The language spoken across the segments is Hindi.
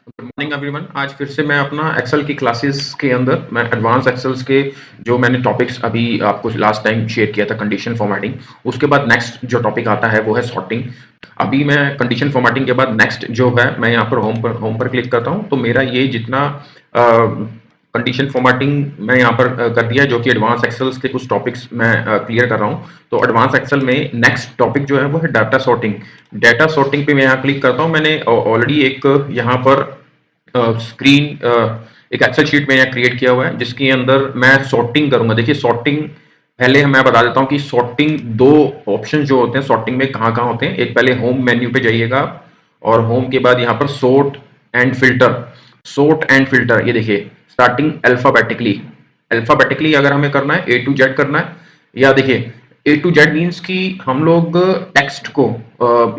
Good morning everyone. आज फिर से मैं अपना एक्सेल की क्लासेस के अंदर मैं एडवांस एक्सेल्स के जो मैंने टॉपिक्स अभी आपको लास्ट टाइम शेयर किया था, कंडीशन फॉर्मेटिंग। उसके बाद नेक्स्ट जो टॉपिक आता है वो है सॉर्टिंग। अभी मैं कंडीशन फॉर्मेटिंग के बाद नेक्स्ट जो है मैं यहाँ पर होम पर क्लिक करता हूँ, तो मेरा ये जितना कंडीशन फॉर्मेटिंग मैं यहाँ पर कर दिया है, जो कि एडवांस एक्सेल्स के कुछ टॉपिक्स मैं क्लियर कर रहा हूँ। तो एडवांस एक्सेल में नेक्स्ट टॉपिक जो है वो है डाटा सॉर्टिंग। डाटा सॉर्टिंग पे मैं यहाँ क्लिक करता हूँ। मैंने ऑलरेडी एक यहाँ पर स्क्रीन एक एक्सेल शीट में यहाँ क्रिएट किया हुआ है, जिसके अंदर मैं सॉर्टिंग करूंगा। देखिए सॉर्टिंग पहले मैं बता देता हूँ कि सॉर्टिंग दो ऑप्शन जो होते हैं सॉर्टिंग में कहाँ कहाँ होते हैं। एक पहले होम मेन्यू पे जाइएगा और होम के बाद यहाँ पर sort and filter. Sort and filter, ये देखिए स्टार्टिंग अल्फाबेटिकली। अल्फाबेटिकली अगर हमें करना है, A to Z करना है, या देखिए A to Z मीन्स कि हम लोग टेक्स्ट को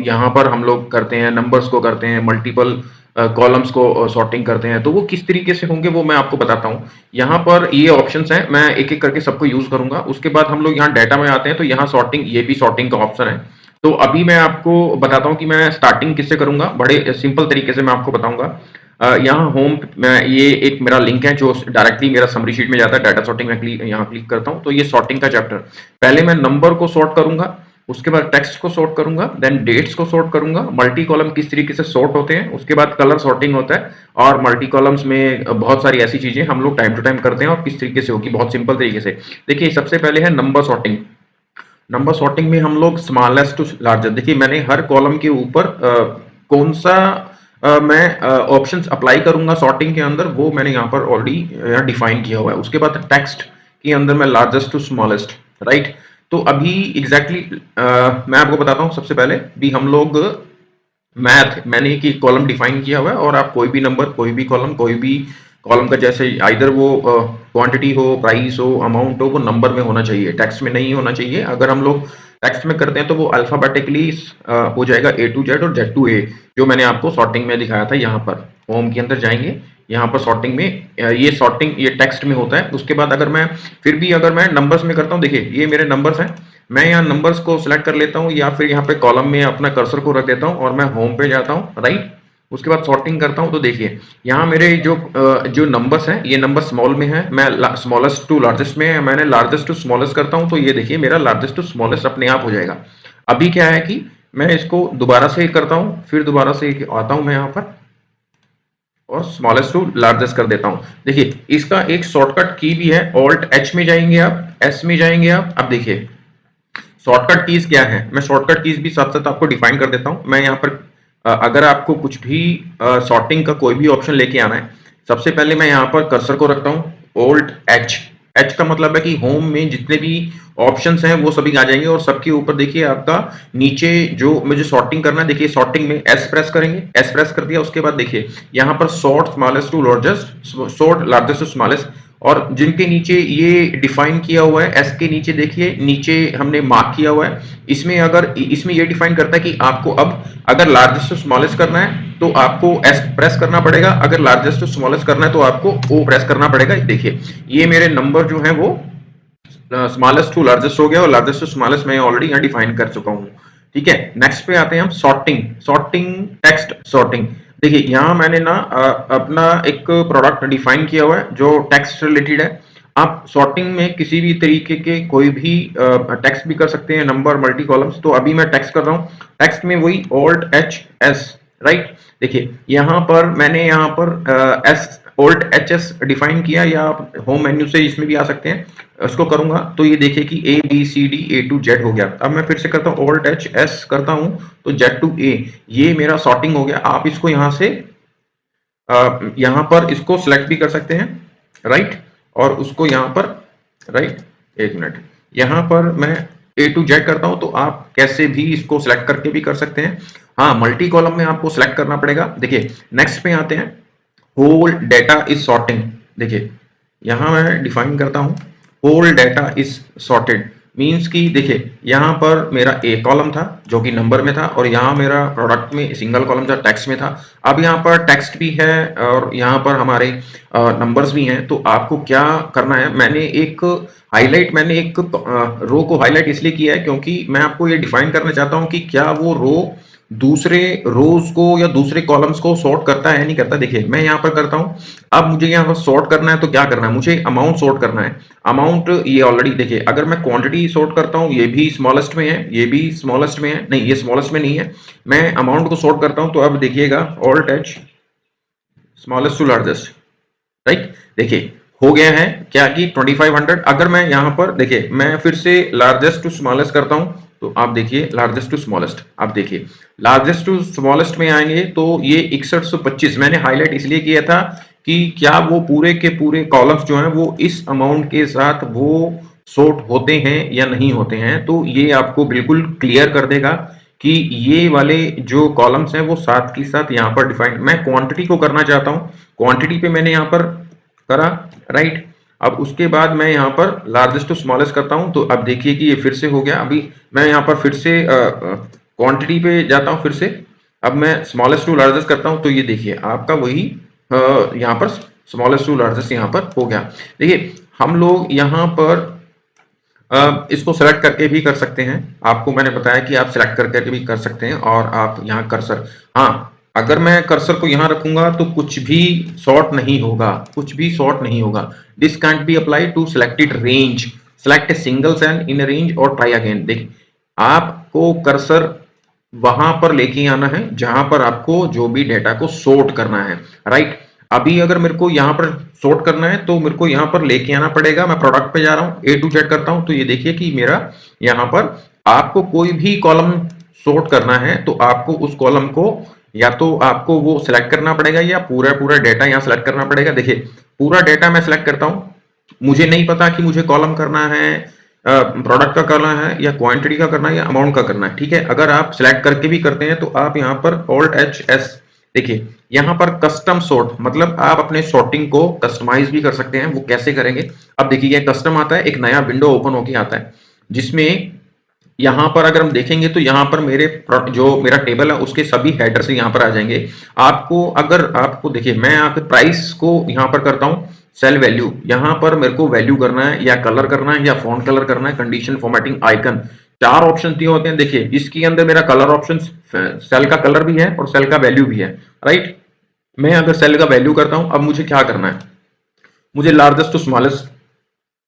यहाँ पर हम लोग करते हैं, नंबर्स को करते हैं, मल्टीपल कॉलम्स को सॉर्टिंग करते हैं, तो वो किस तरीके से होंगे वो मैं आपको बताता हूँ। यहाँ पर ये ऑप्शंस हैं, मैं एक एक करके सबको यूज करूंगा। उसके बाद हम लोग यहाँ डाटा में आते हैं, तो यहाँ सॉर्टिंग, ये भी सॉर्टिंग का ऑप्शन है। तो अभी मैं आपको बताता हूँ कि मैं स्टार्टिंग किससे करूंगा। बड़े सिंपल तरीके से मैं आपको बताऊंगा। यहाँ होम में ये एक मेरा लिंक है जो डायरेक्टली मेरा समरी शीट में जाता है। डाटा सॉर्टिंग में यहाँ क्लिक करता हूँ, तो ये सॉर्टिंग का चैप्टर। पहले मैं नंबर को सॉर्ट करूंगा, उसके बाद टेक्स्ट को सॉर्ट करूंगा, देन डेट्स को सॉर्ट करूंगा, मल्टी कॉलम किस तरीके से सॉर्ट होते हैं, उसके बाद कलर सॉर्टिंग होता है, और मल्टी कॉलम्स में बहुत सारी ऐसी चीजें हम लोग टाइम टू टाइम करते हैं और किस तरीके से होगी, बहुत सिंपल तरीके से। देखिए सबसे पहले है नंबर सॉर्टिंग। नंबर सॉर्टिंग में हम लोग स्मॉलेस्ट टू लार्जेस्ट, देखिए मैंने हर कॉलम के ऊपर कौन सा मैं ऑप्शंस अप्लाई करूंगा सॉर्टिंग के अंदर, वो मैंने यहाँ पर ऑलरेडी यहाँ डिफाइन किया हुआ है। उसके बाद टेक्स्ट के अंदर मैं लार्जेस्ट टू स्मॉलेस्ट, राइट। तो अभी एग्जैक्टली मैं आपको बताता हूँ। सबसे पहले भी हम लोग मैंने एक कॉलम डिफाइन किया हुआ है, और आप कोई भी नंबर, कोई भी कॉलम, कोई भी कॉलम का जैसे आइदर वो क्वांटिटी हो, प्राइस हो, अमाउंट हो, वो नंबर में होना चाहिए, टेक्स्ट में नहीं होना चाहिए। अगर हम लोग टेक्स्ट में करते हैं तो वो अल्फाबेटिकली हो जाएगा A to Z और Z to A, जो मैंने आपको सॉर्टिंग में दिखाया था। यहाँ पर होम के अंदर जाएंगे, यहाँ पर सॉर्टिंग में ये सॉर्टिंग ये टेक्स्ट में होता है। उसके बाद अगर मैं फिर भी अगर मैं नंबर्स में करता हूँ, देखिए ये मेरे नंबर्स हैं, मैं यहाँ नंबर्स को सिलेक्ट कर लेता हूँ, या फिर यहाँ पे कॉलम में अपना कर्सर को रख देता हूँ और मैं होम पे जाता हूँ, राइट। उसके बाद सॉर्टिंग करता हूँ, तो देखिए यहाँ मेरे जो नंबर्स हैं, ये नंबर स्मॉल में है, मैं स्मॉलेस्ट टू लार्जेस्ट में है, मैंने लार्जेस्ट टू स्मॉलेस्ट करता हूँ, तो ये देखिए मेरा लार्जेस्ट टू स्मॉलेस्ट अपने आप हो जाएगा। अभी क्या है कि मैं इसको दोबारा से करता हूँ, फिर दोबारा से आता हूँ मैं यहाँ पर और स्मॉलेस्ट टू लार्जेस्ट कर देता हूँ। देखिए इसका एक शॉर्टकट की भी है, ऑल्ट एच में जाएंगे आप, एस में जाएंगे आप। अब देखिए शॉर्टकट कीज क्या है, मैं शॉर्टकट कीज भी साथ साथ आपको डिफाइन कर देता हूं। मैं यहाँ पर अगर आपको कुछ भी सॉर्टिंग का कोई भी ऑप्शन लेके आना है, सबसे पहले मैं यहाँ पर कर्सर को रखता हूँ, ओल्ड एच। एच का मतलब है कि होम में जितने भी ऑप्शंस हैं वो सभी आ जाएंगे, और सबके ऊपर देखिए आपका नीचे जो मुझे सॉर्टिंग करना है, देखिए सॉर्टिंग में एस प्रेस करेंगे, एस प्रेस कर दिया। उसके बाद देखिए यहाँ पर sort smallest to largest, sort largest to smallest, और जिनके नीचे ये डिफाइन किया हुआ है एस के नीचे, देखिए नीचे हमने मार्क किया हुआ है। इसमें अगर इसमें ये डिफाइन करता है कि आपको अब अगर लार्जेस्ट टू स्मॉलेस्ट करना है तो आपको एस प्रेस करना पड़ेगा, अगर लार्जेस्ट टू स्मॉलेस्ट करना है तो आपको ओ प्रेस करना पड़ेगा। देखिए ये मेरे नंबर जो है वो स्मॉलेस्ट टू लार्जेस्ट हो गया, और लार्जेस्ट टू स्मॉलेस्ट मैं ऑलरेडी यहाँ डिफाइन कर चुका हूँ। ठीक है, नेक्स्ट पे आते हैं हम सॉर्टिंग। सॉर्टिंग टेक्स्ट सॉर्टिंग, देखिए यहाँ मैंने ना अपना एक प्रोडक्ट डिफाइन किया हुआ है जो टेक्स्ट रिलेटेड है। आप सॉर्टिंग में किसी भी तरीके के कोई भी टेक्स्ट भी कर सकते हैं, नंबर, मल्टी कॉलम्स। तो अभी मैं टेक्स्ट कर रहा हूँ, टेक्स्ट में वही ओल्ड एच एस, राइट। देखिए यहाँ पर मैंने यहाँ पर S old H S define किया, या आप होम मेन्यू से इसमें भी आ सकते हैं। इसको करूंगा तो ये देखिए कि A B C D A to Z हो गया। अब मैं फिर से करता हूँ, ओल्ड एच एस करता हूँ तो जेड टू ए, ये मेरा सॉर्टिंग हो गया। आप इसको यहाँ से यहाँ पर इसको सिलेक्ट भी कर सकते हैं, राइट, और उसको यहाँ पर, राइट, एक मिनट, यहाँ पर मैं ए टू जेड करता हूं, तो आप कैसे भी इसको सिलेक्ट करके भी कर सकते हैं। हाँ, मल्टी कॉलम में आपको सिलेक्ट करना पड़ेगा। देखिए नेक्स्ट पे आते हैं, होल डेटा इज सॉर्टिंग। देखिए यहां मैं डिफाइन करता हूं, whole data is sorted means कि देखिए यहाँ पर मेरा ए कॉलम था जो कि नंबर में था, और यहाँ मेरा प्रोडक्ट में सिंगल कॉलम था, टेक्स्ट में था। अब यहाँ पर टेक्स्ट भी है और यहाँ पर हमारे नंबर्स भी हैं। तो आपको क्या करना है, मैंने एक रो को हाईलाइट इसलिए किया है क्योंकि मैं आपको ये डिफाइन करना चाहता हूँ कि क्या वो रो दूसरे रोज को या दूसरे कॉलम्स को सॉर्ट करता है नहीं करता। देखिए मैं यहाँ पर करता हूँ। अब मुझे यहाँ पर सॉर्ट करना है तो क्या करना है, मुझे अमाउंट सॉर्ट करना है। अमाउंट ये ऑलरेडी देखिए, अगर मैं क्वांटिटी सॉर्ट करता हूँ ये भी स्मॉलेस्ट में है, ये भी स्मॉलेस्ट में है, नहीं ये स्मॉलेस्ट में नहीं है। मैं अमाउंट को सॉर्ट करता हूँ तो अब देखिएगा Alt H smallest to largest, right. देखिए हो गया है क्या कि 2500। अगर मैं यहाँ पर देखिए मैं फिर से लार्जेस्ट टू स्मॉलेस्ट करता हूँ तो आप देखिए लार्जेस्ट टू स्मॉलेस्ट, आप देखिए लार्जेस्ट टू स्मॉलेस्ट में आएंगे तो ये 6125 मैंने हाईलाइट इसलिए किया था कि क्या वो पूरे के पूरे कॉलम्स जो हैं वो इस अमाउंट के साथ वो सॉर्ट होते हैं या नहीं होते हैं। तो ये आपको बिल्कुल क्लियर कर देगा कि ये वाले जो कॉलम्स हैं वो साथ के साथ यहाँ पर डिफाइंड। मैं क्वांटिटी को करना चाहता हूँ, क्वांटिटी पे मैंने यहाँ पर करा, राइट। अब उसके बाद मैं यहाँ पर लार्जेस्ट टू स्मॉलेस्ट करता हूँ तो अब देखिए कि ये फिर से हो गया। अभी मैं यहाँ पर फिर से क्वांटिटी पे जाता हूँ, फिर से अब मैं स्मॉलेस्ट टू लार्जेस्ट करता हूँ तो ये देखिए आपका वही यहाँ पर स्मॉलेस्ट टू लार्जेस्ट यहाँ पर हो गया। देखिए हम लोग यहाँ पर इसको सेलेक्ट करके भी कर सकते हैं। आपको मैंने बताया कि आप सेलेक्ट करके भी कर सकते हैं और आप यहाँ कर्सर, हाँ अगर मैं कर्सर को यहाँ रखूंगा तो कुछ भी सॉर्ट नहीं होगा, कुछ भी सॉर्ट नहीं होगा। This can't be apply to selected range, select a single cell in range और ट्राई अगेन। देखिए आपको कर्सर वहां पर लेके आना है जहां पर आपको जो भी डेटा को सॉर्ट करना है, राइट। अभी अगर मेरे को यहाँ पर सॉर्ट करना है तो मेरे को यहाँ पर लेके आना पड़ेगा। मैं प्रोडक्ट पे जा रहा हूँ, ए टू जेड करता हूँ तो ये देखिए कि मेरा यहाँ पर आपको कोई भी कॉलम सॉर्ट करना है तो आपको उस कॉलम को या तो आपको वो सिलेक्ट करना पड़ेगा या पूरा पूरा डेटा यहाँ सिलेक्ट करना पड़ेगा। देखिए पूरा डेटा मैं सिलेक्ट करता हूँ, मुझे नहीं पता कि मुझे कॉलम करना है प्रोडक्ट का करना है या क्वांटिटी का करना है या अमाउंट का करना है, ठीक है। अगर आप सिलेक्ट करके भी करते हैं तो आप यहाँ पर ऑल्ट एच एस, देखिए यहाँ पर कस्टम सॉर्ट, मतलब आप अपने सॉर्टिंग को कस्टमाइज भी कर सकते हैं। वो कैसे करेंगे, अब देखिए ये कस्टम आता है, एक नया विंडो ओपन होके आता है जिसमें यहाँ पर अगर हम देखेंगे तो यहाँ पर मेरे जो मेरा टेबल है उसके सभी हेडर्स यहाँ पर आ जाएंगे। आपको अगर आपको देखिए मैं यहाँ पे प्राइस को यहाँ पर करता हूँ सेल वैल्यू, यहाँ पर मेरे को वैल्यू करना है या कलर करना है या फॉन्ट कलर करना है, कंडीशन फॉर्मेटिंग आइकन, चार ऑप्शन दिए होते हैं। देखिए इसके अंदर मेरा कलर ऑप्शन सेल का कलर भी है और सेल का वैल्यू भी है, राइट। मैं अगर सेल का वैल्यू करता हूं, अब मुझे क्या करना है, मुझे लार्जेस्ट टू स्मॉलेस्ट,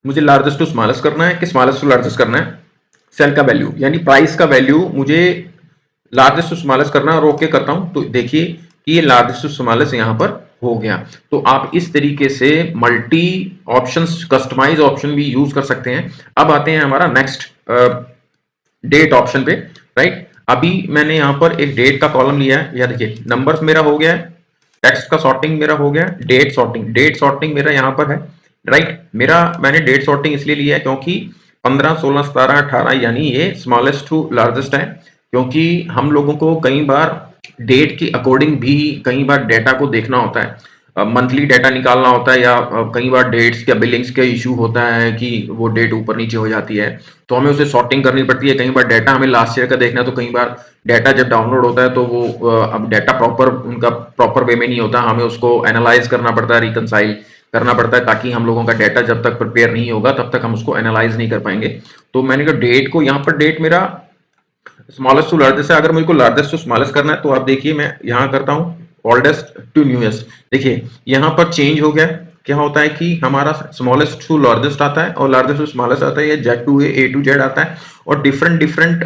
मुझे लार्जेस्ट टू स्मॉलेस्ट करना है कि स्मॉलेस्ट टू लार्जेस्ट करना है। सेल का वैल्यू यानी प्राइस का वैल्यू मुझे लार्जेस्ट टू स्मॉलेस्ट करना है और ओके करता हूं तो देखिए कि ये लार्जेस्ट टू स्मॉलेस्ट यहां पर हो गया। तो आप इस तरीके से मल्टी ऑप्शंस, कस्टमाइज ऑप्शन भी यूज कर सकते हैं। अब आते हैं हमारा नेक्स्ट डेट ऑप्शन पे, राइट। अभी मैंने यहाँ पर एक डेट का कॉलम लिया है, या देखिए नंबर्स मेरा हो गया है, टेक्स्ट का सॉर्टिंग मेरा हो गया, डेट सॉर्टिंग मेरा यहाँ पर है, राइट। मेरा मैंने डेट सॉर्टिंग इसलिए लिया है क्योंकि 15, 16, 17, 18 यानी ये स्मॉलेस्ट टू लार्जेस्ट है। क्योंकि हम लोगों को कई बार डेट के अकॉर्डिंग भी कई बार डेटा को देखना होता है, मंथली डेटा निकालना होता है या कई बार डेट्स या बिलिंग्स का इशू होता है कि वो डेट ऊपर नीचे हो जाती है तो हमें उसे सॉर्टिंग करनी पड़ती है। कई बार डेटा हमें लास्ट ईयर का देखना है तो कई बार डेटा जब डाउनलोड होता है तो वो अब डेटा प्रॉपर उनका प्रॉपर वे में नहीं होता, हमें उसको एनालाइज करना पड़ता है, रिकनसाइल करना पड़ता है, ताकि हम लोगों का डेटा जब तक प्रिपेयर नहीं होगा तब तक हम उसको एनालाइज नहीं कर पाएंगे। तो मैंने कहा डेट को यहाँ पर डेट मेरा स्मॉलेस्ट टू लार्जेस्ट है। अगर मुझे को लार्जेस्ट टू स्मॉलेस्ट करना है तो आप देखिए मैं यहाँ करता हूँ ओल्डेस्ट टू न्यूएस्ट। देखिए यहाँ पर चेंज हो गया, क्या होता है कि हमारा स्मॉलेस्ट टू लार्जेस्ट आता है और लार्जेस्ट टू स्मॉलेस्ट आता है, या Z to A to Z आता है और डिफरेंट डिफरेंट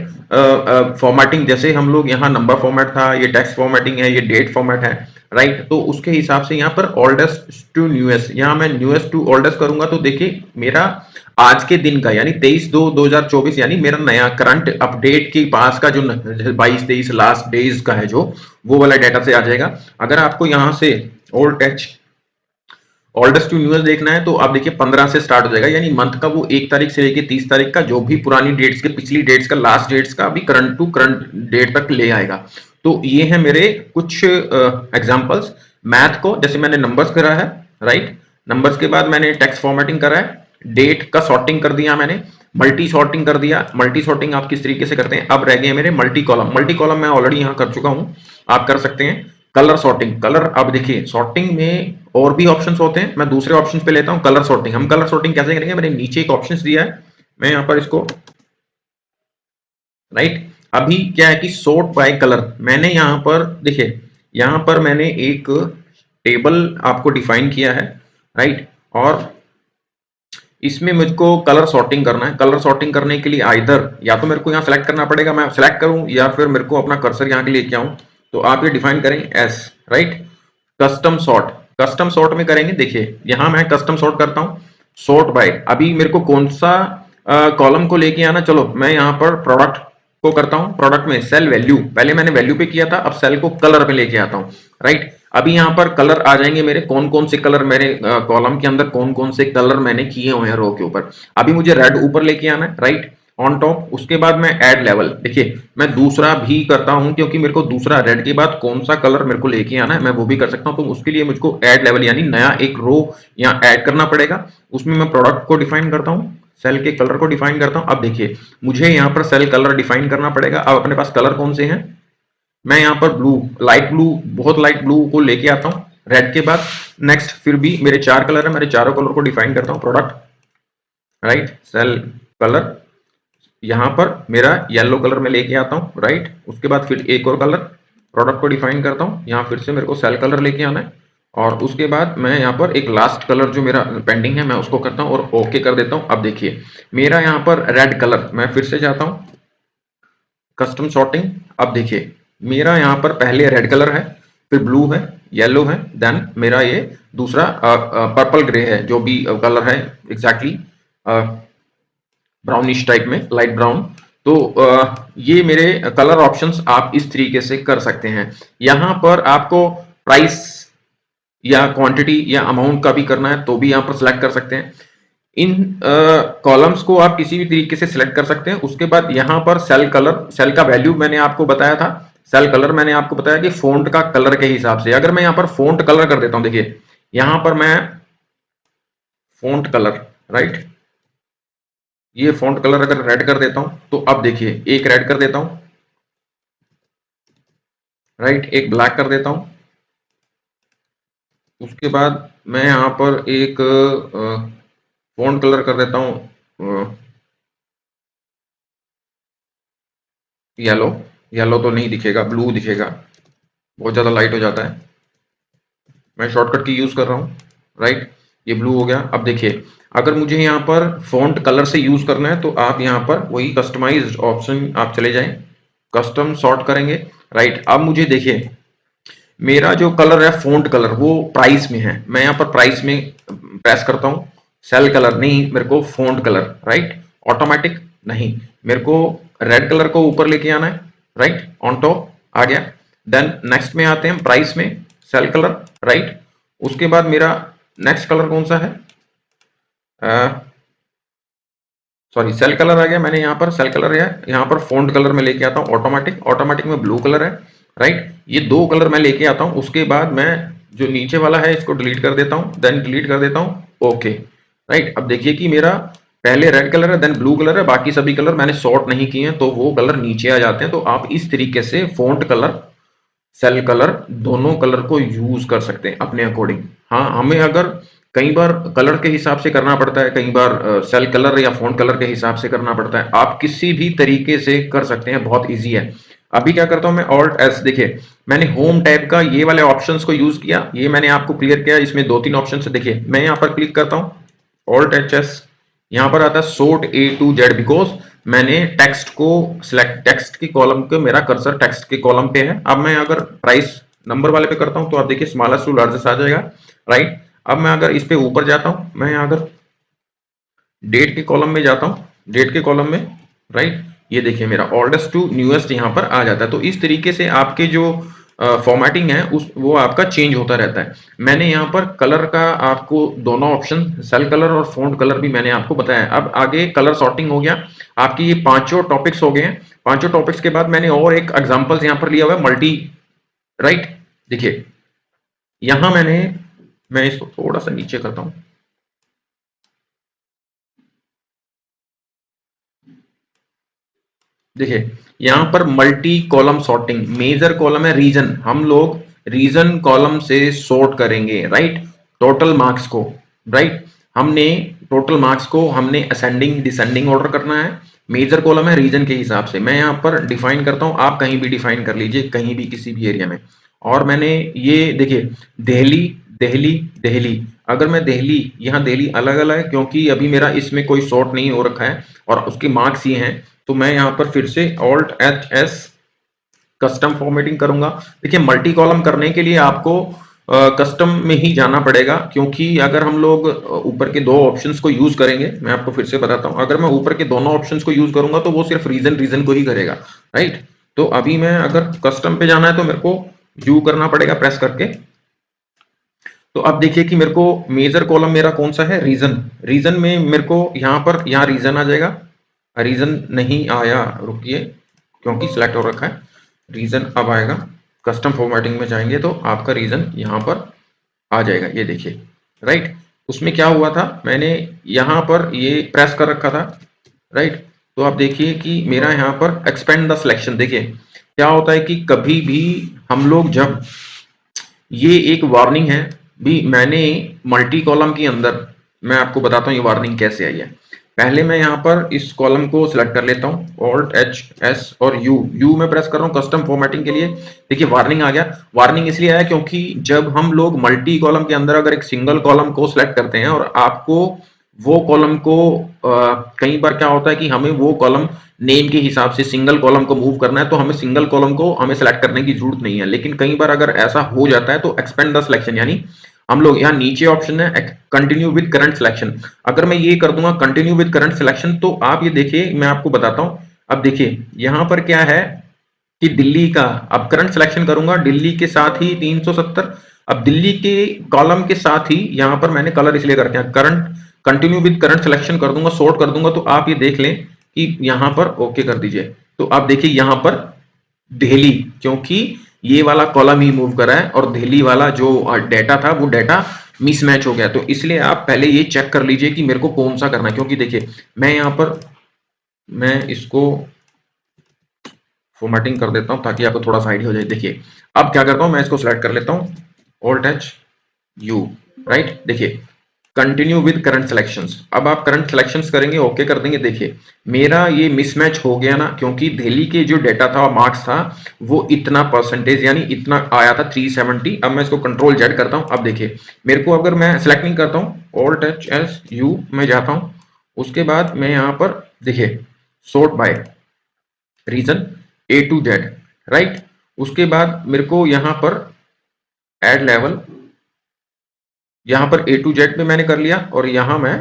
फॉर्मेटिंग, जैसे हम लोग यहाँ नंबर फॉर्मेट था, ये टेक्स्ट फॉर्मेटिंग है, ये डेट फॉर्मेट है, राइट। तो उसके हिसाब से यहाँ पर ओल्डेस्ट टू न्यूएस्ट, यहाँ मैं न्यूएस्ट टू ओल्डेस्ट करूंगा तो देखिए मेरा आज के दिन का यानी 23/2/2024 यानी मेरा नया करंट अपडेट के पास का जो 22-23 लास्ट डेज का है जो वो वाला डेटा से आ जाएगा। अगर आपको यहाँ से ओल्डेस्ट टू न्यूएस्ट देखना है तो आप देखिए 15 से स्टार्ट हो जाएगा, यानी मंथ का वो 1 तारीख से लेके 30 तारीख का जो भी पुरानी डेट्स के, पिछली डेट्स का, लास्ट डेट्स का अभी करंट टू करंट डेट तक ले आएगा। तो ये है मेरे कुछ एग्जांपल्स। मैथ को जैसे मैंने नंबर्स करा है, राइट, नंबर्स के बाद मैंने टेक्स्ट फॉर्मेटिंग करा है, डेट का सॉर्टिंग कर दिया मैंने, मल्टी सॉर्टिंग कर दिया। मल्टी सॉर्टिंग आप किस तरीके से करते हैं, अब रह गए मेरे मल्टी कॉलम। मल्टी कॉलम मैं ऑलरेडी यहाँ कर चुका हूं, आप कर सकते हैं। कलर सॉर्टिंग, कलर, अब देखिए सॉर्टिंग में और भी ऑप्शंस होते हैं, मैं दूसरे ऑप्शन पे लेता हूं कलर सॉर्टिंग। हम कलर सॉर्टिंग कैसे करेंगे, मैंने नीचे एक ऑप्शन दिया है, मैं यहाँ पर इसको, राइट, अभी क्या है कि सॉर्ट बाय कलर, मैंने यहाँ पर देखिए, यहाँ पर मैंने एक टेबल आपको डिफाइन किया है, राइट। और इसमें मुझको कलर सॉर्टिंग करना है। कलर सॉर्टिंग करने के लिए आइदर या तो मेरे को यहाँ सेलेक्ट करना पड़ेगा, मैं सेलेक्ट करूँ, या फिर मेरे को अपना कर्सर यहाँ के लेके आऊँ। तो आप ये डिफाइन करें S, right, custom sort. Custom sort में करेंगे, देखिए यहाँ मैं कस्टम सॉर्ट करता हूँ, सॉर्ट बाय। अभी मेरे को कौन सा कॉलम को लेके आना, चलो मैं यहाँ पर प्रोडक्ट को करता हूँ। प्रोडक्ट में सेल वैल्यू, पहले मैंने वैल्यू पे किया था, अब सेल को कलर पे लेके आता हूँ, राइट। अभी यहाँ पर कलर आ जाएंगे मेरे, कौन कौन से कलर मेरे कॉलम के अंदर कौन कौन से कलर मैंने किए हुए हैं रो के ऊपर। अभी मुझे रेड ऊपर लेके आना है, राइट, ऑन टॉप। उसके बाद मैं ऐड लेवल, देखिए मैं दूसरा भी करता हूं, क्योंकि मेरे को दूसरा रेड के बाद कौन सा कलर मेरे को लेके आना है मैं वो भी कर सकता हूं। तो उसके लिए मुझको ऐड लेवल यानी नया एक रो यहाँ ऐड करना पड़ेगा। उसमें मैं प्रोडक्ट को डिफाइन करता हूँ, सेल के कलर को डिफाइन करता हूं। अब देखिए मुझे यहाँ पर सेल कलर डिफाइन करना पड़ेगा। अब अपने पास कलर कौन से हैं, मैं यहाँ पर ब्लू, लाइट ब्लू, बहुत लाइट ब्लू को लेके आता हूँ रेड के बाद। नेक्स्ट फिर भी मेरे 4 कलर है, मेरे चारों कलर को डिफाइन करता हूँ, प्रोडक्ट, राइट, सेल कलर। यहाँ पर मेरा येलो कलर में लेके आता हूँ, राइट। उसके बाद फिर एक और कलर, प्रोडक्ट को डिफाइन करता हूँ, यहाँ फिर से मेरे को सेल कलर लेके आना है। और उसके बाद मैं यहाँ पर एक लास्ट कलर जो मेरा पेंडिंग है मैं उसको करता हूँ और ओके कर देता हूँ। अब देखिए मेरा यहाँ पर रेड कलर, मैं फिर से जाता हूँ कस्टम सॉर्टिंग। अब देखिए मेरा यहाँ पर पहले रेड कलर है, फिर ब्लू है, येलो है, देन मेरा ये दूसरा पर्पल ग्रे है, जो भी कलर है एग्जैक्टली ब्राउनिश टाइप में, लाइट ब्राउन। तो ये मेरे कलर ऑप्शंस आप इस तरीके से कर सकते हैं। यहाँ पर आपको प्राइस या क्वांटिटी या अमाउंट का भी करना है तो भी यहाँ पर सिलेक्ट कर सकते हैं। इन कॉलम्स को आप किसी भी तरीके से सिलेक्ट कर सकते हैं। उसके बाद यहाँ पर सेल कलर, सेल का वैल्यू मैंने आपको बताया था, सेल कलर मैंने आपको बताया कि फोंट का कलर के हिसाब से। अगर मैं यहाँ पर फोंट कलर कर देता हूँ, देखिए यहाँ पर मैं फोंट कलर, राइट, ये फोंट कलर अगर रेड कर देता हूं तो अब देखिए एक रेड कर देता हूं, राइट, एक ब्लैक कर देता हूं। उसके बाद मैं यहां पर एक फोंट कलर कर देता हूं येलो। येलो तो नहीं दिखेगा, ब्लू दिखेगा, बहुत ज्यादा लाइट हो जाता है। मैं शॉर्टकट की यूज कर रहा हूं, राइट, ये ब्लू हो गया। अब देखिए अगर मुझे यहाँ पर फॉन्ट कलर से यूज करना है तो आप यहाँ पर वही कस्टमाइज ऑप्शन आप चले जाएं, कस्टम सॉर्ट करेंगे, राइट। अब मुझे देखिए मेरा जो कलर है फॉन्ट कलर वो प्राइस में है, मैं यहाँ पर प्राइस में प्रेस करता हूँ। सेल कलर नहीं, मेरे को फॉन्ट कलर, राइट, ऑटोमेटिक नहीं, मेरे को रेड कलर को ऊपर लेके आना है, राइट, ऑन टॉप आ गया। देन नेक्स्ट में आते हैं प्राइस में, सेल कलर, राइट। उसके बाद मेरा नेक्स्ट कलर कौन सा है, सॉरी सेल कलर आ गया। मैंने यहाँ पर सेल कलर है, यहाँ पर फॉन्ट कलर में लेके आता हूँ ऑटोमेटिक, ऑटोमेटिक में ब्लू कलर है, राइट। ये दो कलर मैं लेके आता हूँ। उसके बाद मैं जो नीचे वाला है इसको डिलीट कर देता हूँ, देन डिलीट कर देता हूँ, ओके, राइट। अब देखिए कि मेरा पहले रेड कलर है, देन ब्लू कलर है, बाकी सभी कलर मैंने सॉर्ट नहीं किए हैं तो वो कलर नीचे आ जाते हैं। तो आप इस तरीके से फॉन्ट कलर, सेल कलर, दोनों कलर को यूज कर सकते हैं अपने अकॉर्डिंग। हाँ, हमें अगर कई बार कलर के हिसाब से करना पड़ता है, कई बार सेल कलर या फॉन्ट कलर के हिसाब से करना पड़ता है, आप किसी भी तरीके से कर सकते हैं, बहुत इजी है। अभी क्या करता हूं मैं, ऑल्ट एस, देखिए मैंने होम टैब का ये वाले ऑप्शंस को यूज किया, ये मैंने आपको क्लियर किया। इसमें 2-3 ऑप्शन है, देखिए मैं यहाँ पर क्लिक करता हूँ, ऑल्ट एच एस, यहाँ पर आता है sort A to Z, because मैंने टेक्स्ट को सिलेक्ट, टेक्स्ट की कॉलम के, मेरा कर्सर टेक्स्ट के कॉलम पे है। अब मैं अगर प्राइस नंबर वाले पे करता हूं तो आप देखिए स्मॉलेस्ट टू लार्जेस्ट आ जाएगा, राइट। अब मैं अगर इस पे ऊपर जाता हूं, मैं अगर डेट के कॉलम में जाता हूं, डेट के कॉलम में, राइट, ये देखिए मेरा ओल्डेस्ट टू न्यूएस्ट यहाँ पर आ जाता है। तो इस तरीके से आपके जो फॉर्मेटिंग है उस वो आपका चेंज होता रहता है। मैंने यहाँ पर कलर का आपको दोनों ऑप्शन, सेल कलर और फॉन्ट कलर भी मैंने आपको बताया। अब आगे कलर सॉर्टिंग हो गया, आपकी ये पांचों टॉपिक्स हो गए हैं। पांचों टॉपिक्स के बाद मैंने और एक एग्जांपल्स यहाँ पर लिया हुआ है, मल्टी, राइट। देखिए यहां मैं इसको थोड़ा सा नीचे करता हूं, देखिए यहां पर multi column sorting, major column है रीजन, हम लोग रीजन कॉलम से सॉर्ट करेंगे, राइट, टोटल मार्क्स को, राइट। हमने टोटल मार्क्स को हमने असेंडिंग डिसेंडिंग ऑर्डर करना है, मेजर कॉलम है रीजन के हिसाब से, मैं यहाँ पर डिफाइन करता हूँ, आप कहीं भी डिफाइन कर लीजिए, कहीं भी किसी भी एरिया में। और मैंने ये देखिए दिल्ली दिल्ली दिल्ली, अगर मैं दिल्ली, यहाँ दिल्ली अलग अलग है क्योंकि अभी मेरा इसमें कोई सॉर्ट नहीं हो रखा है और उसके मार्क्स ये हैं, तो मैं यहाँ पर फिर से Alt+H कस्टम फॉर्मेटिंग करूंगा। देखिए मल्टी कॉलम करने के लिए आपको कस्टम में ही जाना पड़ेगा, क्योंकि अगर हम लोग ऊपर के दो ऑप्शंस को यूज करेंगे, मैं आपको फिर से बताता हूं, अगर मैं ऊपर के दोनों ऑप्शंस को यूज करूंगा तो वो सिर्फ रीजन रीजन को ही करेगा, राइट। तो अभी मैं अगर कस्टम पे जाना है तो मेरे को यू करना पड़ेगा प्रेस करके। तो अब देखिए कि मेरे को मेजर कॉलम मेरा कौन सा है, रीजन। रीजन में मेरे को यहाँ पर यहाँ रीजन आ जाएगा, रीजन नहीं आया, रुकिए, क्योंकि सिलेक्ट हो रखा है। रीजन अब आएगा, कस्टम फॉर्मेटिंग में जाएंगे तो आपका रीजन यहाँ पर आ जाएगा, ये देखिए, राइट। उसमें क्या हुआ था, मैंने यहाँ पर ये प्रेस कर रखा था, राइट। तो आप देखिए कि मेरा यहाँ पर एक्सपेंड द सिलेक्शन, देखिए क्या होता है कि कभी भी हम लोग जब, ये एक वार्निंग है भी, मैंने मल्टी कॉलम के अंदर, मैं आपको बताता हूँ ये वार्निंग कैसे आई है। पहले मैं यहाँ पर इस कॉलम को सिलेक्ट कर लेता हूँ, Alt+H+S और यू में प्रेस कर रहा हूँ कस्टम फॉर्मेटिंग के लिए। देखिए वार्निंग आ गया, वार्निंग इसलिए आया क्योंकि जब हम लोग मल्टी कॉलम के अंदर अगर एक सिंगल कॉलम को सिलेक्ट करते हैं और आपको वो कॉलम को कई बार क्या होता है कि हमें वो कॉलम नेम के हिसाब से सिंगल कॉलम को मूव करना है, तो हमें सिंगल कॉलम को हमें सेलेक्ट करने की जरूरत नहीं है। लेकिन कई बार अगर ऐसा हो जाता है तो एक्सपेंड द सिलेक्शन, यानी हम लोग यहाँ नीचे ऑप्शन है कंटिन्यू विद करंट सिलेक्शन, अगर मैं ये कर दूंगा कंटिन्यू विद करंट सिलेक्शन, तो आप ये देखिए मैं आपको बताता हूँ। अब देखिए यहाँ पर क्या है कि दिल्ली का, अब करंट सिलेक्शन करूंगा दिल्ली के साथ ही 370, अब दिल्ली के कॉलम के साथ ही यहाँ पर मैंने कलर इसलिए करके current continue with current selection कर दूंगा, सॉर्ट कर दूंगा, तो आप ये देख लें कि यहाँ पर ओके कर दीजिए। तो आप देखिए यहाँ पर दिल्ली, क्योंकि ये वाला कॉलम ही मूव करा है और दिल्ली वाला जो डेटा था वो डेटा मिसमैच हो गया, तो इसलिए आप पहले ये चेक कर लीजिए कि मेरे को कौन सा करना है। क्योंकि देखिए मैं यहाँ पर, मैं इसको फॉर्मेटिंग कर देता हूं ताकि आपको थोड़ा सा आइडिया हो जाए। देखिए अब क्या करता हूं, मैं इसको सिलेक्ट कर लेता हूं Alt+U, राइट। देखिए कंटिन्यू विद करंट सिलेक्शंस, अब आप करंट सिलेक्शंस करेंगे, ओके कर देंगे। देखिए मेरा ये मिसमैच हो गया ना, क्योंकि दिल्ली के जो डेटा था मार्क्स था वो इतना परसेंटेज यानी इतना आया था 370। अब मैं इसको कंट्रोल जेड करता हूं, अब देखिए मेरे को अगर मैं सिलेक्ट नहीं करता हूं Alt+U में जाता हूं, उसके बाद मैं यहाँ पर देखिए sort by region A to Z, right. उसके बाद मेरे को यहाँ पर एड लेवल, यहाँ पर A to Z पे मैंने कर लिया और यहाँ मैं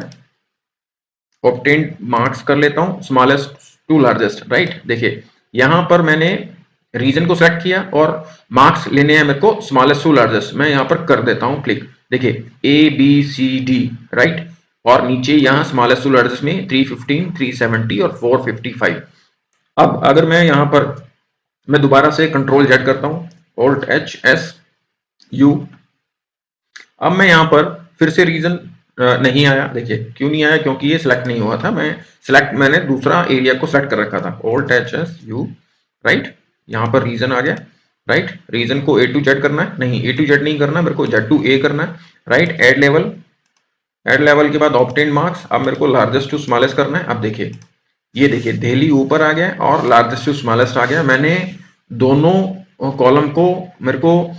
ऑब्टेन्ड मार्क्स कर लेता हूँ स्मॉलेस्ट टू लार्जेस्ट, राइट। देखिए यहाँ पर मैंने रीजन को सेलेक्ट किया और मार्क्स लेने हैं मेरे को स्मॉलेस्ट टू लार्जेस्ट, मैं यहाँ पर कर देता हूँ क्लिक। देखिए ABCD, राइट। और नीचे यहाँ स्मॉलेस्ट टू लार्जेस्ट में 315, 370 और 455। अब अगर मैं यहाँ पर, मैं दोबारा से कंट्रोल जेड करता हूं Alt+S+U, अब मैं यहाँ पर फिर से रीजन नहीं आया, देखिए क्यों नहीं आया, क्योंकि ये सिलेक्ट नहीं हुआ था, मैंने दूसरा एरिया को सिलेक्ट कर रखा था Alt+S+U, राइट। यहाँ पर रीजन आ गया, राइट। रीजन को A to Z करना है, नहीं A to Z नहीं करना, मेरे को Z to A करना है, राइट। एड लेवल के बाद ऑब्टेन मार्क्स, अब मेरे को लार्जेस्ट टू स्मॉलेस्ट करना है। अब देखिए ये देखिए दिल्ली ऊपर आ गया और लार्जेस्ट टू स्मॉलेस्ट आ गया, मैंने दोनों कॉलम को, मेरे को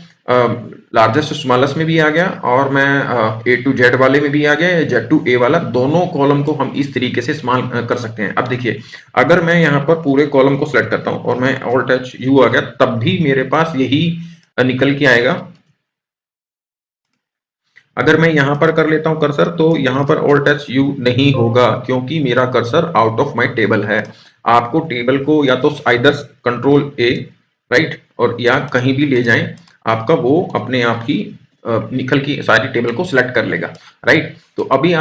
लार्जेस्ट टू स्मॉलेस्ट में भी आ गया और मैं A to Z वाले में भी आ गया, Z to A वाला, दोनों कॉलम को हम इस तरीके से इस्तेमाल कर सकते हैं। अब देखिए अगर मैं यहाँ पर पूरे कॉलम को सिलेक्ट करता हूँ और मैं Alt+U आ गया, तब भी मेरे पास यही निकल के आएगा। अगर मैं यहाँ पर कर लेता हूँ कर्सर, तो यहाँ पर Alt+U नहीं होगा क्योंकि मेरा cursor out of my table है। आपको टेबल को या तो आइदर कंट्रोल A, राइट, और या कहीं भी ले जाएं, आपका वो अपने आप ही निकल की सारी टेबल को सिलेक्ट कर लेगा, राइट। तो अभी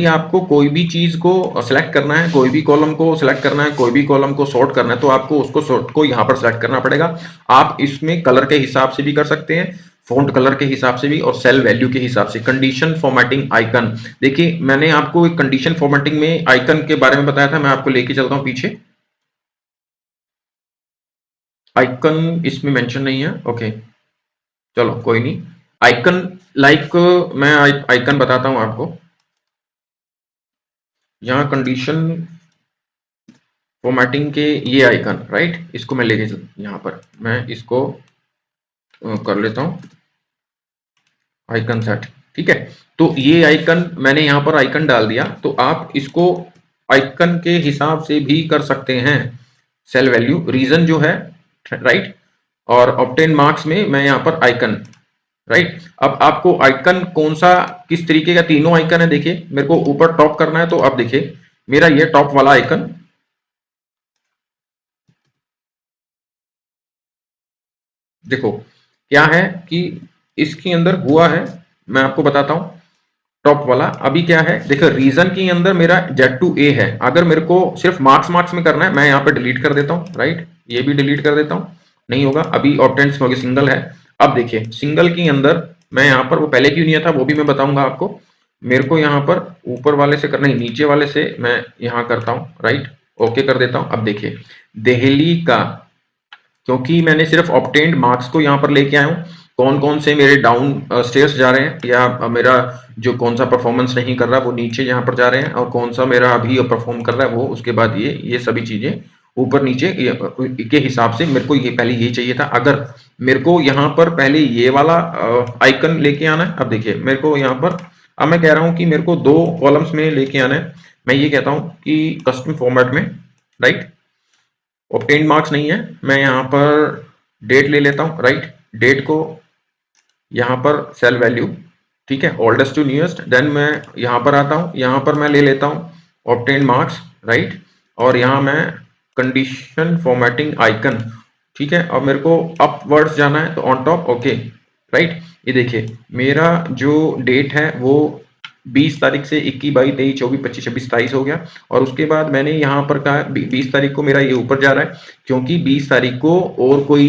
आपको कोई भी चीज को सिलेक्ट करना है, कोई भी कॉलम को सिलेक्ट करना है, कोई भी कॉलम को सॉर्ट करना है, तो आपको उसको सॉर्ट को यहाँ पर सिलेक्ट करना पड़ेगा। आप इसमें कलर के हिसाब से भी कर सकते हैं, फॉन्ट कलर के हिसाब से भी, और सेल वैल्यू के हिसाब से। कंडीशन फॉर्मेटिंग आइकन, देखिए मैंने आपको एक कंडीशन फॉर्मेटिंग में आइकन के बारे में बताया था, मैं आपको लेके चलता हूँ पीछे। आइकन इसमें मेंशन नहीं है, ओके चलो कोई नहीं। आइकन लाइक मैं आइकन बताता हूँ आपको। यहाँ कंडीशन फॉर्मेटिंग के ये आइकन, राइट, इसको मैं लेके यहाँ पर मैं इसको कर लेता हूँ आइकन सेट। ठीक है, तो ये आइकन मैंने यहाँ पर आइकन डाल दिया, तो आप इसको आइकन के हिसाब से भी कर सकते हैं। सेल वैल्यू रीजन जो है, राइट, और ऑब्टेन मार्क्स में मैं यहाँ पर आइकन, राइट। अब आपको आइकन कौन सा, किस तरीके का, तीनों आइकन है। देखिए मेरे को ऊपर टॉप करना है, तो आप देखिए मेरा ये टॉप वाला आइकन, देखो क्या है कि इसके अंदर हुआ है, मैं आपको बताता हूं। टॉप वाला अभी क्या है, देखो रीजन के अंदर मेरा Z2A है। अगर मेरे को सिर्फ मार्क्स मार्क्स में करना है, मैं यहाँ पे डिलीट कर देता हूँ, राइट, ये भी डिलीट कर देता हूँ, नहीं होगा। अभी ऑप्टेंट्स में सिंगल है। अब देखिए सिंगल के अंदर मैं यहाँ पर, वो पहले क्यों नहीं था वो भी मैं बताऊंगा आपको। मेरे को यहाँ पर ऊपर वाले से करना है, नीचे वाले से मैं यहाँ करता हूँ, राइट, ओके कर देता हूँ। अब देखिए दिल्ली का, क्योंकि मैंने सिर्फ ऑब्टेन्ड मार्क्स को यहाँ पर लेके आया हूँ, कौन कौन से मेरे डाउन स्टेयर्स जा रहे हैं, या मेरा जो कौन सा परफॉर्मेंस नहीं कर रहा वो नीचे यहाँ पर जा रहे हैं, और कौन सा मेरा अभी परफॉर्म कर रहा है वो, उसके बाद ये सभी चीजें ऊपर नीचे के हिसाब से मेरे को ये पहले ये चाहिए था। अगर मेरे को यहाँ पर पहले ये वाला आइकन लेके आना है, अब देखिए मेरे को यहाँ पर, अब मैं कह रहा हूँ कि मेरे को 2 कॉलम्स में लेके आना है। मैं ये कहता हूँ कि कस्टम फॉर्मेट में, राइट, ऑब्टेन्ड मार्क्स नहीं है, मैं यहाँ पर डेट ले लेता हूँ, राइट, डेट को यहाँ पर सेल वैल्यू, ठीक है, ओल्डेस्ट टू न्यूएस्ट, देन मैं यहाँ पर आता हूँ, यहाँ पर मैं ले लेता हूँ ऑब्टेन्ड मार्क्स, राइट, और यहाँ मैं कंडीशन फॉर्मेटिंग आइकन, ठीक है, और मेरे को अपवर्ड्स जाना है तो ऑन टॉप, ओके, राइट। ये देखिए मेरा जो डेट है वो 20 तारीख से 21, 22, 23, 24, 25, 26, 27 हो गया, और उसके बाद मैंने यहाँ पर कहा 20 तारीख को मेरा ये ऊपर जा रहा है, क्योंकि 20 तारीख को और कोई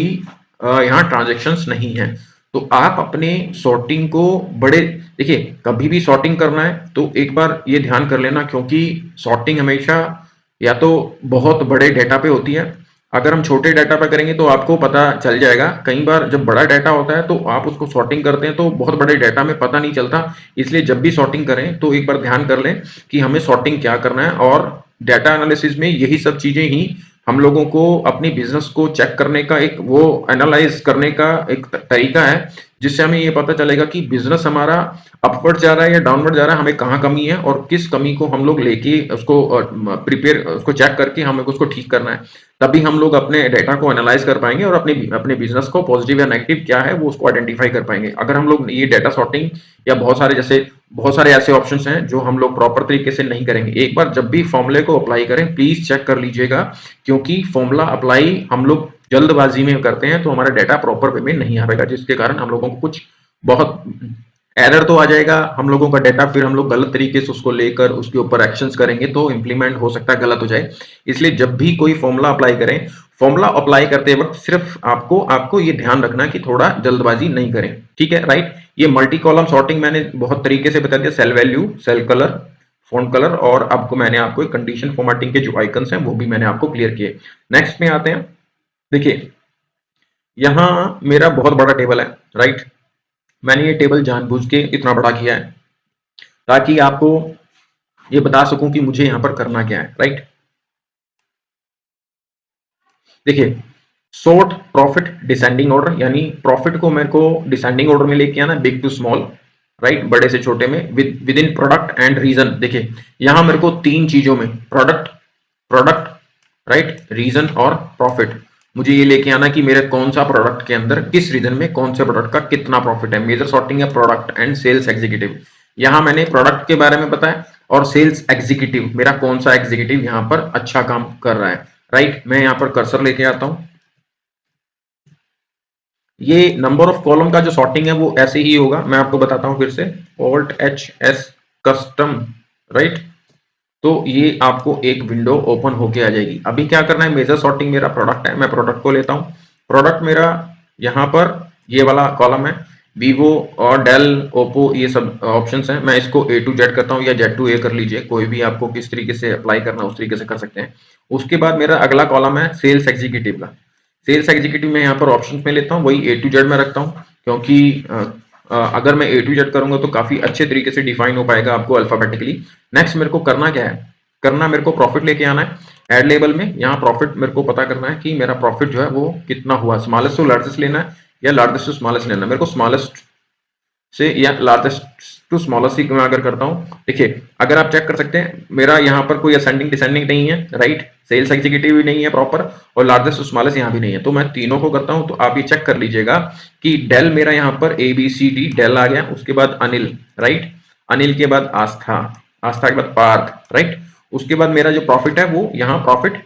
यहाँ ट्रांजेक्शन्स नहीं है। तो आप अपने सॉर्टिंग को बड़े, देखिए कभी भी सॉर्टिंग करना है तो एक बार ये ध्यान कर लेना, क्योंकि सॉर्टिंग हमेशा या तो बहुत बड़े डेटा पे होती है, अगर हम छोटे डाटा पे करेंगे तो आपको पता चल जाएगा। कई बार जब बड़ा डाटा होता है तो आप उसको सॉर्टिंग करते हैं तो बहुत बड़े डाटा में पता नहीं चलता, इसलिए जब भी सॉर्टिंग करें तो एक बार ध्यान कर लें कि हमें सॉर्टिंग क्या करना है। और डाटा एनालिसिस में यही सब चीजें ही हम लोगों को अपनी बिजनेस को चेक करने का, एक वो एनालाइज करने का एक तरीका है, जिससे हमें ये पता चलेगा कि बिजनेस हमारा अपवर्ड जा रहा है या डाउनवर्ड जा रहा है, हमें कहाँ कमी है और किस कमी को हम लोग लेके उसको प्रिपेयर, उसको चेक करके हमें उसको ठीक करना है। तभी हम लोग अपने डेटा को एनालाइज कर पाएंगे और अपने अपने बिजनेस को पॉजिटिव या नेगेटिव क्या है वो उसको आइडेंटिफाई कर पाएंगे। अगर हम लोग ये डेटा सॉर्टिंग या बहुत सारे, जैसे बहुत सारे ऐसे ऑप्शंस हैं जो हम लोग प्रॉपर तरीके से नहीं करेंगे। एक बार जब भी फॉर्मूले को अप्लाई करें प्लीज चेक कर लीजिएगा, क्योंकि फॉर्मूला अप्लाई हम लोग जल्दबाजी में करते हैं तो हमारा डेटा प्रॉपर वे में नहीं आ पाएगा, जिसके कारण हम लोगों को कुछ बहुत एरर तो आ जाएगा हम लोगों का डेटा, फिर हम लोग गलत तरीके से उसको लेकर उसके ऊपर एक्शंस करेंगे तो इंप्लीमेंट हो सकता है गलत हो जाए। इसलिए जब भी कोई फॉर्मूला अप्लाई करें, फॉर्मूला अप्लाई करते वक्त सिर्फ आपको आपको ये ध्यान रखना कि थोड़ा जल्दबाजी नहीं करें, ठीक है, राइट। ये मल्टी कॉलम सॉर्टिंग मैंने बहुत तरीके से बता दिया, cell value, cell colour, font colour, और आपको मैंने आपको कंडीशन फॉर्मेटिंग के जो आइकन्स हैं वो भी मैंने आपको क्लियर किए। नेक्स्ट में आते हैं, देखिए यहाँ मेरा बहुत बड़ा टेबल है, राइट, मैंने ये टेबल जानबूझ के इतना बड़ा किया है ताकि आपको ये बता सकूं कि मुझे यहां पर करना क्या है, राइट। देखिए सॉर्ट प्रॉफिट डिसेंडिंग ऑर्डर, यानी प्रॉफिट को मेरे को डिसेंडिंग ऑर्डर में लेके आना, बिग टू स्मॉल, राइट, बड़े से छोटे में, within product and region. देखिए यहां मेरे को 3 चीजों में, प्रोडक्ट, प्रोडक्ट, राइट, रीजन और प्रॉफिट, मुझे ये लेके आना कि मेरे कौन सा प्रोडक्ट के अंदर किस रीजन में कौन से प्रोडक्ट का कितना प्रॉफिट है। मेजर सॉर्टिंग है प्रोडक्ट एंड सेल्स एग्जीक्यूटिव, यहां मैंने प्रोडक्ट के बारे में बताया, और सेल्स एग्जीक्यूटिव मेरा कौन सा एग्जीक्यूटिव यहां पर अच्छा काम कर रहा है, राइट। मैं यहां पर कर्सर लेके आता हूं, ये नंबर ऑफ कॉलम का जो सॉर्टिंग है वो ऐसे ही होगा, मैं आपको बताता हूं फिर से, alt H S custom, right. तो ये आपको एक विंडो ओपन होके आ जाएगी। अभी क्या करना है, मेजर सॉर्टिंग मेरा प्रोडक्ट है, मैं प्रोडक्ट को लेता हूं, प्रोडक्ट मेरा यहाँ पर ये वाला कॉलम है, वीवो और डेल, ओप्पो, ये सब ऑप्शंस हैं। मैं इसको A to Z करता हूँ या Z to A कर लीजिए, कोई भी आपको किस तरीके से अप्लाई करना उस तरीके से कर सकते हैं। उसके बाद मेरा अगला कॉलम है सेल्स एग्जीक्यूटिव का, सेल्स एग्जीक्यूटिव में यहाँ पर ऑप्शन में लेता हूँ, वही A to Z में रखता हूँ, क्योंकि अगर मैं A to Z करूंगा तो काफी अच्छे तरीके से डिफाइन हो पाएगा आपको अल्फाबेटिकली। नेक्स्ट मेरे को करना क्या है, करना मेरे को प्रॉफिट लेके आना है एड लेवल में। यहाँ प्रॉफिट मेरे को पता करना है कि मेरा प्रॉफिट जो है वो कितना हुआ, स्मॉलेस्ट टू लार्जेस्ट लेना है या लार्जेस्ट टू स्मॉलेस्ट लेना है। मेरे को स्मॉलेस्ट से या लार्जेस्ट टू स्मॉलेस्ट ही मैं अगर करता हूँ, देखिए अगर आप चेक कर सकते हैं मेरा यहाँ पर कोई असेंडिंग डिसेंडिंग नहीं है, राइट, सेल्स एग्जीक्यूटिव भी नहीं है प्रॉपर, और लार्जेस्ट टू स्मॉलेस्ट यहाँ भी नहीं है। तो मैं तीनों को करता हूँ, तो आप ये चेक कर लीजिएगा कि डेल मेरा यहाँ पर ABCD डेल आ गया, उसके बाद अनिल, राइट, अनिल के बाद आस्था, आस्था के बाद पार्थ, राइट, उसके बाद मेरा जो प्रॉफिट है वो यहाँ प्रॉफिट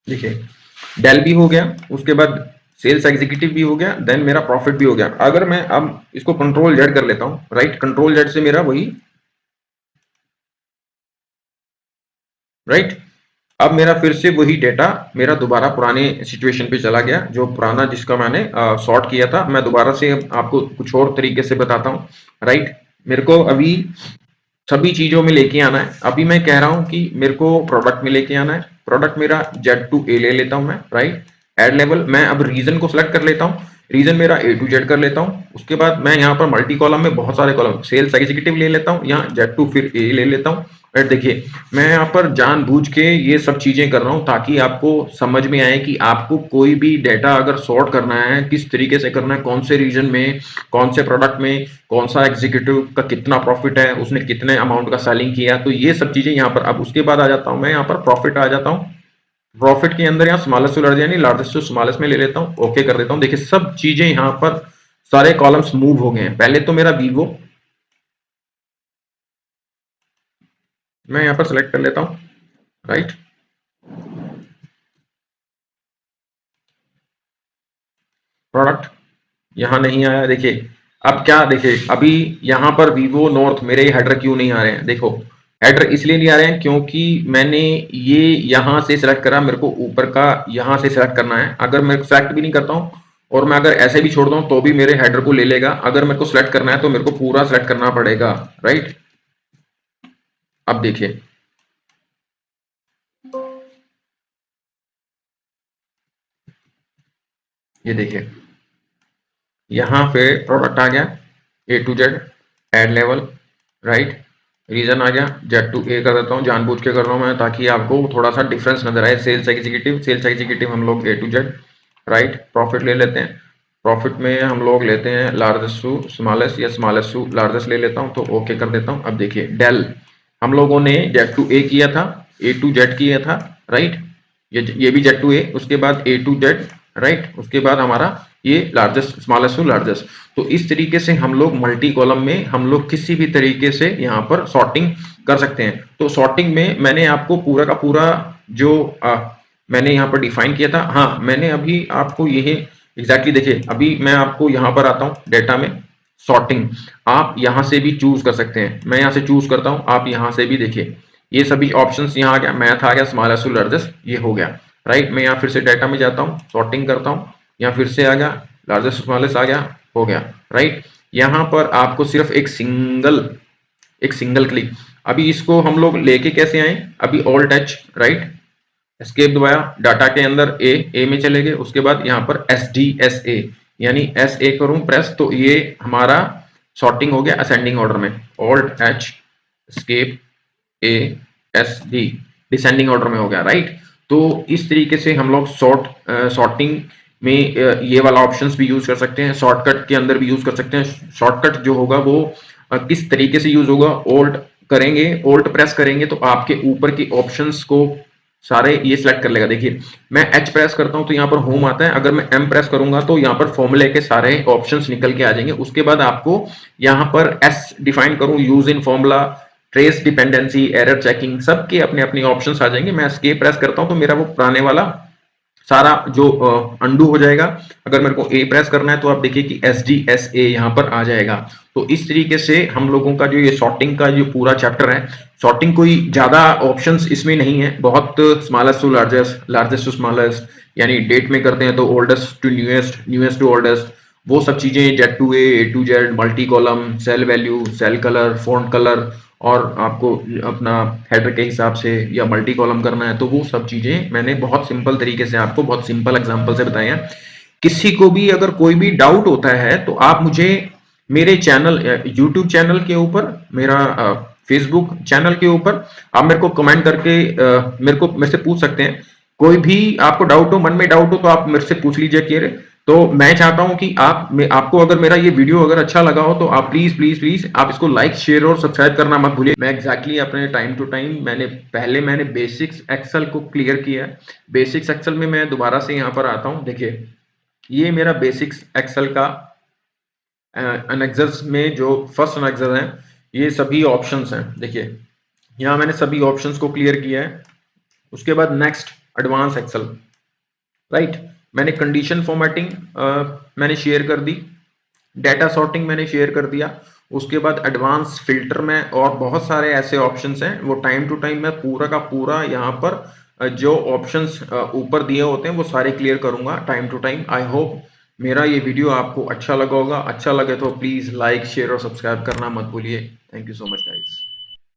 देखिए डेल भी हो गया, उसके बाद सेल्स एग्जीक्यूटिव भी हो गया, देन मेरा प्रॉफिट भी हो गया। अगर मैं अब इसको कंट्रोल जेड कर लेता हूं, राइट, कंट्रोल जेड से मेरा वही, राइट, अब मेरा फिर से वही डेटा मेरा दोबारा पुराने सिचुएशन पे चला गया, जो पुराना जिसका मैंने सॉर्ट किया था। मैं दोबारा से आपको कुछ और तरीके से बताता हूँ, राइट। मेरे को अभी सभी चीजों में लेके आना है। अभी मैं कह रहा हूं कि मेरे को प्रोडक्ट में लेके आना है, प्रोडक्ट मेरा Z to A ले लेता हूं मैं, राइट, एड लेवल। मैं अब रीजन को सिलेक्ट कर लेता हूं, रीजन मेरा A to Z कर लेता हूं। उसके बाद मैं यहाँ पर मल्टी कॉलम में बहुत सारे कॉलम, सेल्स एग्जीक्यूटिव ले लेता हूं, यहाँ Z to फिर A ले लेता हूं। और देखिए मैं यहाँ पर जानबूझ के ये सब चीजें कर रहा हूँ ताकि आपको समझ में आए कि आपको कोई भी डेटा अगर सॉर्ट करना है किस तरीके से करना है, कौन से रीजन में, कौन से प्रोडक्ट में, कौन सा एग्जीक्यूटिव का कितना प्रॉफिट है, उसने कितने अमाउंट का सेलिंग किया, तो ये सब चीजें यहाँ पर। अब उसके बाद आ जाता हूँ मैं यहाँ पर प्रॉफिट आ जाता हूँ, प्रॉफिट के अंदर यहाँ स्मॉलेस्ट टू लार्जेस्ट यानी लार्जेस्ट टू स्मॉलेस्ट में ले लेता हूँ, ओके कर देता हूँ। देखिए सब चीजें यहाँ पर सारे कॉलम्स मूव हो गए हैं। पहले तो मेरा वीवो मैं यहाँ पर सिलेक्ट कर लेता हूँ, राइट, प्रोडक्ट यहाँ नहीं आया। देखिए अब क्या, देखिए अभी यहाँ पर वीवो नॉर्थ मेरे हेडर क्यों नहीं आ रहे हैं, देखो हेडर इसलिए नहीं आ रहे हैं क्योंकि मैंने ये यहाँ से सिलेक्ट करा, मेरे को ऊपर का यहाँ से सिलेक्ट करना है। अगर मैं सिलेक्ट भी नहीं करता हूँ और मैं अगर ऐसे भी छोड़ दूँ तो भी मेरे हेडर को ले लेगा। अगर मेरे को सिलेक्ट करना है तो मेरे को पूरा सिलेक्ट करना पड़ेगा, राइट। अब देखिए ये देखिए यहाँ पे प्रोडक्ट आ गया A to Z एड लेवल, राइट, रीजन आ गया Z to A कर देता हूँ, जानबूझ के कर रहा हूँ मैं ताकि आपको थोड़ा सा डिफरेंस नजर आए। सेल्स एग्जीक्यूटिव, सेल्स एग्जीक्यूटिव हम लोग A to Z, right, profit ले लेते हैं, प्रॉफिट में हम लोग लेते हैं लार्जेस्ट टू स्मॉलेस्ट या स्मॉलेस्ट टू लार्जेस्ट ले लेता हूँ, तो ओके कर देता हूँ। अब देखिए डेल हम लोगों ने Z to A किया था, A to Z किया था, राइट, ये भी Z to A, उसके बाद A to Z, राइट, उसके बाद हमारा ये लार्जेस्ट स्मॉलेस्ट टू लार्जेस्ट। तो इस तरीके से हम लोग मल्टी कॉलम में हम लोग किसी भी तरीके से यहाँ पर सॉर्टिंग कर सकते हैं। तो सॉर्टिंग में मैंने आपको पूरा का पूरा जो मैंने यहाँ पर डिफाइन किया था, हाँ मैंने अभी आपको यही एग्जैक्टली देखिए अभी मैं आपको यहाँ पर आता हूँ डेटा में सॉर्टिंग, आप यहाँ से भी चूज कर सकते हैं। मैं यहाँ से चूज करता हूँ, आप यहाँ से भी देखिए ये सभी ऑप्शंस यहाँ आ गया, मैथ आ गया, स्मॉलेस्ट टू लार्जेस्ट ये हो गया, राइट। मैं यहाँ फिर से डाटा में जाता हूँ, सॉर्टिंग करता हूँ, यहाँ फिर से आ गया, लार्जेस्ट स्मॉलेस्ट आ गया, हो गया, राइट। यहाँ पर आपको सिर्फ एक सिंगल क्लिक, अभी इसको हम लोग लेके कैसे आए, अभी ऑल्ट एच, राइट, एस्केप दबाया, डाटा के अंदर ए में चले गए, उसके बाद यहाँ पर SDSA यानी SA करूं प्रेस तो ये हमारा सॉर्टिंग हो गया असेंडिंग ऑर्डर में, alt H escape ASD descending order में हो गया, राइट। तो इस तरीके से हम लोग सॉर्टिंग में ये वाला ऑप्शंस भी यूज कर सकते हैं, शॉर्टकट के अंदर भी यूज कर सकते हैं। शॉर्टकट जो होगा वो किस तरीके से यूज होगा, ऑल्ट करेंगे, ऑल्ट प्रेस करेंगे तो आपके ऊपर की ऑप्शंस को सारे ये सिलेक्ट कर लेगा। देखिए मैं H प्रेस करता हूं तो यहाँ पर होम आता है, अगर मैं M प्रेस करूंगा तो यहाँ पर फॉर्मूले के सारे ऑप्शंस निकल के आ जाएंगे। उसके बाद आपको यहाँ पर S डिफाइन करूं, use in formula, trace dependency, error checking, सबके अपने अपने ऑप्शंस आ जाएंगे। मैं एस्केप प्रेस करता हूं तो मेरा वो पुराने वाला सारा जो अंडू हो जाएगा। अगर मेरे को A प्रेस करना है तो आप देखिए कि SDSA यहाँ पर आ जाएगा। तो इस तरीके से हम लोगों का जो ये सॉर्टिंग का जो पूरा चैप्टर है, सॉर्टिंग कोई ज्यादा ऑप्शंस इसमें नहीं है, बहुत smallest to largest, largest to smallest, यानी डेट में करते हैं तो oldest to newest, newest to oldest, वो सब चीजें Z to A, A to Z, multi column, cell value, cell colour, font colour और आपको अपना हेडर के हिसाब से या मल्टी कॉलम करना है, तो वो सब चीज़ें मैंने बहुत सिंपल तरीके से आपको बहुत सिंपल एग्जांपल से बताए हैं। किसी को भी अगर कोई भी डाउट होता है तो आप मुझे मेरे चैनल यूट्यूब चैनल के ऊपर, मेरा फेसबुक चैनल के ऊपर आप मेरे को कमेंट करके मेरे से पूछ सकते हैं। कोई भी आपको डाउट हो, मन में डाउट हो, तो आप मेरे से पूछ लीजिए क्लियर। तो मैं चाहता हूं कि आपको अगर मेरा ये वीडियो अगर अच्छा लगा हो तो आप प्लीज प्लीज प्लीज आप इसको लाइक शेयर और सब्सक्राइब करना मत भूलिए। मैं एग्जैक्टली अपने टाइम टू टाइम मैंने बेसिक्स एक्सेल को क्लियर किया है। बेसिक्स एक्सेल में मैं दोबारा से यहाँ पर आता हूँ। देखिए, ये मेरा बेसिक्स एक्सेल का एनेक्सर्स में जो फर्स्ट एनेक्सर है, ये सभी ऑप्शंस हैं। देखिए, यहाँ मैंने सभी ऑप्शंस को क्लियर किया है। उसके बाद नेक्स्ट एडवांस एक्सेल, राइट। मैंने कंडीशन फॉर्मेटिंग मैंने शेयर कर दी, डेटा सॉर्टिंग मैंने शेयर कर दिया। उसके बाद एडवांस फिल्टर में और बहुत सारे ऐसे ऑप्शंस हैं, वो टाइम टू टाइम मैं पूरा का पूरा यहाँ पर जो ऑप्शंस ऊपर दिए होते हैं वो सारे क्लियर करूंगा time to time. I hope मेरा ये वीडियो आपको अच्छा लगा होगा। अच्छा लगे तो प्लीज लाइक शेयर और सब्सक्राइब करना मत भूलिए। Thank you so much guys.